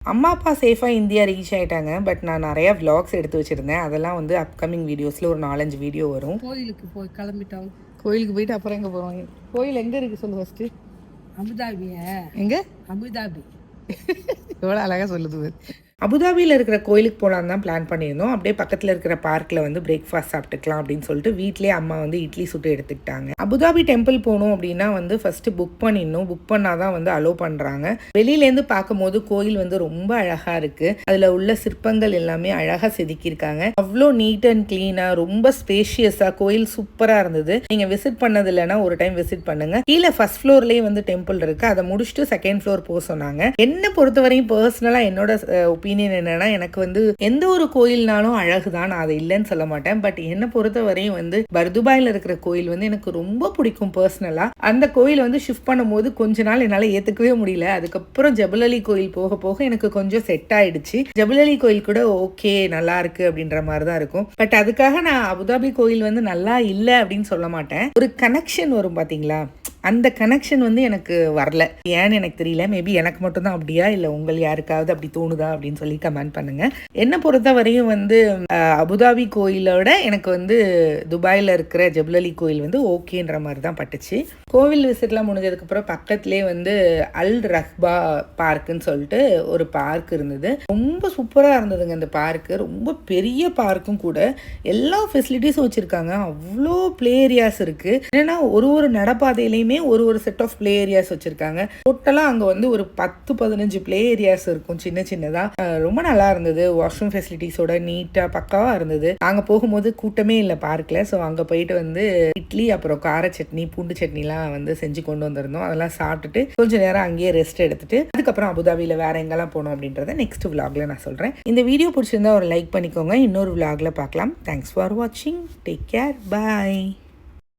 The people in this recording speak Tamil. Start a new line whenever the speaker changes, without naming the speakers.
அம்மா அப்பா சேஃபாக இந்தியா ரீச் ஆகிட்டாங்க. பட் நான் நிறையா விலாக்ஸ் எடுத்து வச்சுருந்தேன். அதெல்லாம் வந்து அப்கமிங் வீடியோஸில் ஒரு 4-5 வீடியோ வரும்.
கோயிலுக்கு போய் கிளம்பிட்டோம்.
கோயிலுக்கு போயிட்டு அப்புறம் எங்கே போவாங்க? கோயில் எங்கே இருக்குது சொல்லு ஃபஸ்ட்டு.
அபுதாபியா?
எங்கே?
அபுதாபி.
எவ்வளோ அழகாக சொல்லுது. அபுதாபியில் இருக்கிற கோயிலுக்கு போகலான்னு தான் பிளான் பண்ணியிருந்தோம். அப்படியே பக்கத்தில் இருக்கிற பார்க்கில் வந்து பிரேக்ஃபாஸ்ட் சாப்பிட்டுக்கலாம் அப்படின்னு சொல்லிட்டு வீட்டிலே அம்மா வந்து இட்லி சுட்டு எடுத்துக்கிட்டாங்க. அபுதாபி டெம்பிள் போகணும் அப்படின்னா வந்து ஃபஸ்ட்டு புக் பண்ணிடணும். புக் பண்ணால் தான் வந்து அலோவ் பண்ணுறாங்க. வெளியிலேருந்து பார்க்கும்போது கோயில் வந்து ரொம்ப அழகாக இருக்குது. அதில் உள்ள சிற்பங்கள் எல்லாமே அழகாக செதுக்கியிருக்காங்க. அவ்வளோ நீட் அண்ட் க்ளீனாக ரொம்ப ஸ்பேஷியஸாக கோயில் சூப்பராக இருந்தது. நீங்கள் விசிட் பண்ணது இல்லைன்னா ஒரு டைம் விசிட் பண்ணுங்கள். கீழே ஃபர்ஸ்ட் ஃப்ளோர்லேயே வந்து டெம்பிள் இருக்குது. அதை முடிச்சுட்டு செகண்ட் ஃப்ளோர் போக சொன்னாங்க. என்னை பொறுத்தவரையும் பர்சனலாக என்னோட ஒப்பீனியன் என்னன்னா, எனக்கு வந்து எந்த ஒரு கோயில்னாலும் அழகுதான், நான் அதை இல்லைன்னு சொல்ல மாட்டேன். பட் என்னை பொறுத்த வரையும் வந்து பர்துபாயில் இருக்கிற கோயில் வந்து எனக்கு ரொம்ப பிடிக்கும் பர்சனலா. அந்த கோயில் வந்து ஷிஃப்ட் பண்ணும்போது கொஞ்ச நாள் என்னால் ஏற்றுக்கவே முடியல. அதுக்கப்புறம் ஜபல் அலி கோயில் போக போக எனக்கு கொஞ்சம் செட் ஆயிடுச்சு. ஜபல் அலி கோயில் கூட ஓகே நல்லா இருக்கு அப்படின்ற மாதிரி தான் இருக்கும். பட் அதுக்காக நான் அபுதாபி கோயில் வந்து நல்லா இல்லை அப்படின்னு சொல்ல மாட்டேன். ஒரு கனெக்ஷன் வரும் பார்த்தீங்களா, அந்த கனெக்ஷன் வந்து எனக்கு வரல. ஏன்னு எனக்கு தெரியல. மேபி எனக்கு மட்டும்தான் அப்படியா, இல்லை உங்கள் யாருக்காவது அப்படி தோணுதா அப்படின்னு சொல்லி கமெண்ட் பண்ணுங்க. என்னை பொறுத்த வரையும் வந்து அபுதாபி கோயிலோட எனக்கு வந்து துபாயில் இருக்கிற ஜபல் அலி கோயில் வந்து ஓகேன்ற மாதிரி தான் பட்டுச்சு. கோவில் விசிட்லாம் முடிஞ்சதுக்கப்புறம் பக்கத்துலேயே வந்து அல் ரஹ்பா பார்க்குன்னு சொல்லிட்டு ஒரு பார்க் இருந்தது. ரொம்ப சூப்பராக இருந்ததுங்க அந்த பார்க்கு. ரொம்ப பெரிய பார்க்கும் கூட. எல்லா ஃபெசிலிட்டிஸும் வச்சுருக்காங்க. அவ்வளோ ப்ளே ஏரியாஸ் இருக்குது. ஏன்னா ஒரு நடப்பாதையிலையும் ஒரு செட் ஆஃப் ப்ளே ஏரியாஸ் வச்சிருக்காங்க. டோட்டலாக அங்கே வந்து ஒரு 10-15 ப்ளே ஏரியாஸ் இருக்கும் சின்ன சின்னதாக. ரொம்ப நல்லா இருந்தது. வாஷ்ரூம் ஃபெசிலிட்டிஸோட நீட்டாக பக்காவாக இருந்தது. நாங்கள் போகும்போது கூட்டமே இல்லை பார்க்கில். ஸோ அங்கே போயிட்டு வந்து இட்லி அப்புறம் கார சட்னி பூண்டு சட்னிலாம் வந்து செஞ்சு கொண்டு வந்திருந்தோம். அதெல்லாம் சாப்பிட்டுட்டு கொஞ்சம் நேரம் அங்கேயே ரெஸ்ட் எடுத்துட்டு அதுக்கப்புறம் அபுதாபியில் வேற எங்கெல்லாம் போனோம் அப்படின்றத நெக்ஸ்ட் விலாகில் நான் சொல்கிறேன். இந்த வீடியோ பிடிச்சிருந்தா ஒரு லைக் பண்ணிக்கோங்க. இன்னொரு விலாகில் பார்க்கலாம். தேங்க்ஸ் ஃபார் வாட்சிங். Take care. பாய்.